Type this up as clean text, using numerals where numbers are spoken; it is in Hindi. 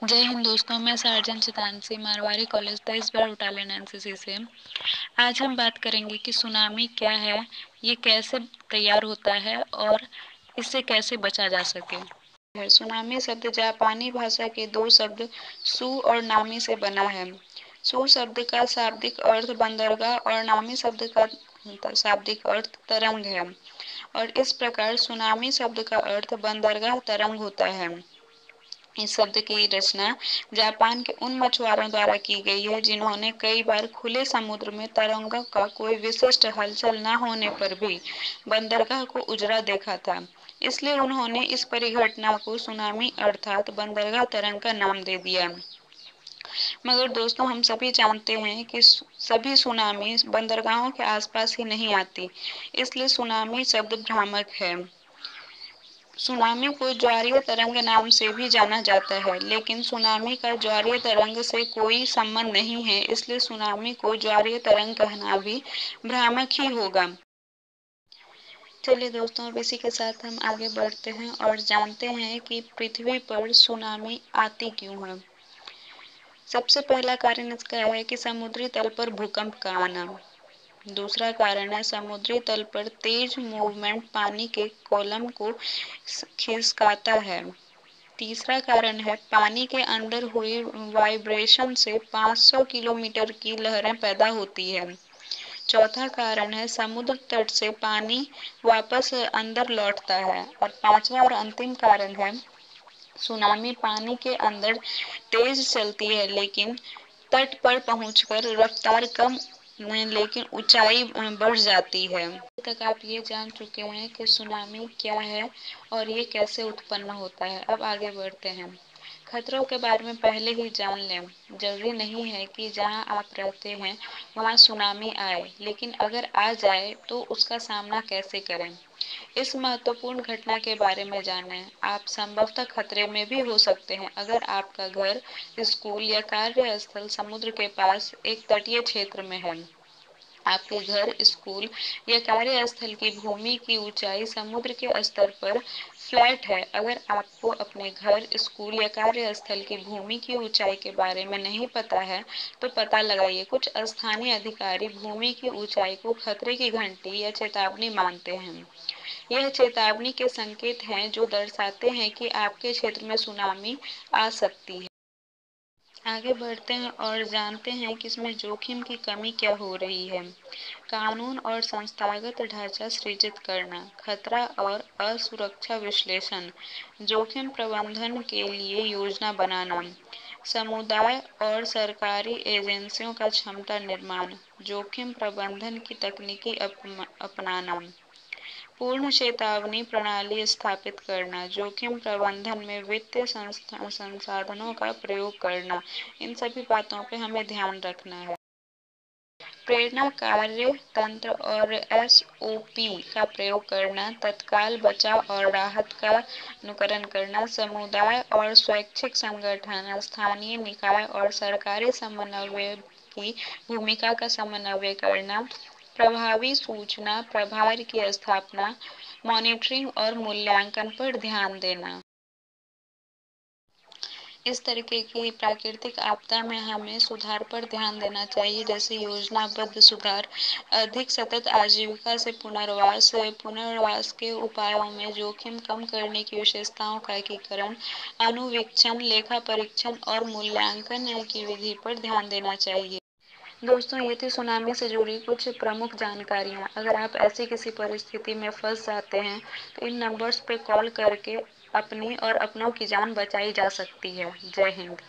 जय हिंद दोस्तों, मैं सार्जन चितांशी मारवाड़ी कॉलेज 23 बार बटालियन एनसीसी से। आज हम बात करेंगे कि सुनामी क्या है, ये कैसे तैयार होता है और इससे कैसे बचा जा सके। सुनामी शब्द जापानी भाषा के दो शब्द सु और नामी से बना है। सु शब्द का शाब्दिक अर्थ बंदरगाह और नामी शब्द का शाब्दिक अर्थ तरंग है और इस प्रकार सुनामी शब्द का अर्थ बंदरगाह तरंग होता है। इस शब्द की रचना जापान के उन मछुआरों द्वारा की गई है जिन्होंने कई बार खुले समुद्र में तरंगों का कोई विशिष्ट हलचल न होने पर भी बंदरगाह को उजड़ा देखा था। इसलिए उन्होंने इस परिघटना को सुनामी अर्थात बंदरगाह तरंग का नाम दे दिया। मगर दोस्तों, हम सभी जानते हैं कि सभी सुनामी बंदरगाहों के आसपास ही नहीं आती, इसलिए सुनामी शब्द भ्रामक है। सुनामी को ज्वारीय तरंग नाम से भी जाना जाता है, लेकिन सुनामी का ज्वारीय तरंग से कोई संबंध नहीं है, इसलिए सुनामी को ज्वारीय तरंग कहना भी भ्रामक ही होगा। चलिए दोस्तों, अब इसी के साथ हम आगे बढ़ते हैं और जानते हैं कि पृथ्वी पर सुनामी आती क्यों है। सबसे पहला कारण इसका है कि समुद्री तल पर भूकंप का आना। दूसरा कारण है समुद्री तल पर तेज मूवमेंट पानी के कॉलम को खिसकाता है। तीसरा कारण है पानी के अंदर हुई वाइब्रेशन से 500 किलोमीटर की लहरें पैदा होती है। चौथा कारण है समुद्र तट से पानी वापस अंदर लौटता है और पांचवा और अंतिम कारण है सुनामी पानी के अंदर तेज चलती है लेकिन तट पर पहुंचकर रफ्तार कम लेकिन ऊंचाई बढ़ जाती है। अभी तक आप ये जान चुके हैं कि सुनामी क्या है और ये कैसे उत्पन्न होता है। अब आगे बढ़ते हैं। खतरों के बारे में पहले ही जान लें। जरूरी नहीं है कि जहां आप रहते हैं वहां सुनामी आए, लेकिन अगर आ जाए तो उसका सामना कैसे करें। इस महत्वपूर्ण घटना के बारे में जानें। आप संभवतः खतरे में भी हो सकते हैं अगर आपका घर, स्कूल या कार्यस्थल समुद्र के पास एक तटीय क्षेत्र में है। आपके घर, स्कूल या कार्यस्थल की भूमि की ऊंचाई समुद्र के स्तर पर फ्लैट है। अगर आपको अपने घर, स्कूल या कार्यस्थल की भूमि की ऊंचाई के बारे में नहीं पता है तो पता लगाइए। कुछ स्थानीय अधिकारी भूमि की ऊंचाई को खतरे की घंटी या चेतावनी मानते हैं। यह चेतावनी के संकेत हैं जो दर्शाते हैं कि आपके क्षेत्र में सुनामी आ सकती है। आगे बढ़ते हैं और जानते हैं कि इसमें जोखिम की कमी क्या हो रही है। कानून और संस्थागत ढांचा सृजित करना, खतरा और असुरक्षा विश्लेषण, जोखिम प्रबंधन के लिए योजना बनाना, समुदाय और सरकारी एजेंसियों का क्षमता निर्माण, जोखिम प्रबंधन की तकनीकी अपनाना, पूर्ण चेतावनी प्रणाली स्थापित करना, जोखिम प्रबंधन में वित्तीय संसाधनों का प्रयोग करना। इन सभी बातों पे हमें ध्यान रखना है। प्रेरणा कार्य तंत्र और एसओपी का प्रयोग करना, तत्काल बचाव और राहत का अनुकरण करना, समुदाय और स्वैच्छिक संगठन, स्थानीय निकाय और सरकारी समन्वय की भूमिका का समन्वय करना, प्रभावी सूचना प्रभार की स्थापना, मॉनिटरिंग और मूल्यांकन पर ध्यान देना। इस तरीके की प्राकृतिक आपदा में हमें सुधार पर ध्यान देना चाहिए, जैसे योजनाबद्ध सुधार, अधिक सतत आजीविका से पुनर्वास के उपायों में जोखिम कम करने की विशेषताओं का एकीकरण, अनुवीक्षण, लेखा परीक्षण और मूल्यांकन की विधि पर ध्यान देना चाहिए। दोस्तों, ये थी सुनामी से जुड़ी कुछ प्रमुख जानकारियाँ। अगर आप ऐसी किसी परिस्थिति में फंस जाते हैं तो इन नंबर्स पे कॉल करके अपनी और अपनों की जान बचाई जा सकती है। जय हिंद।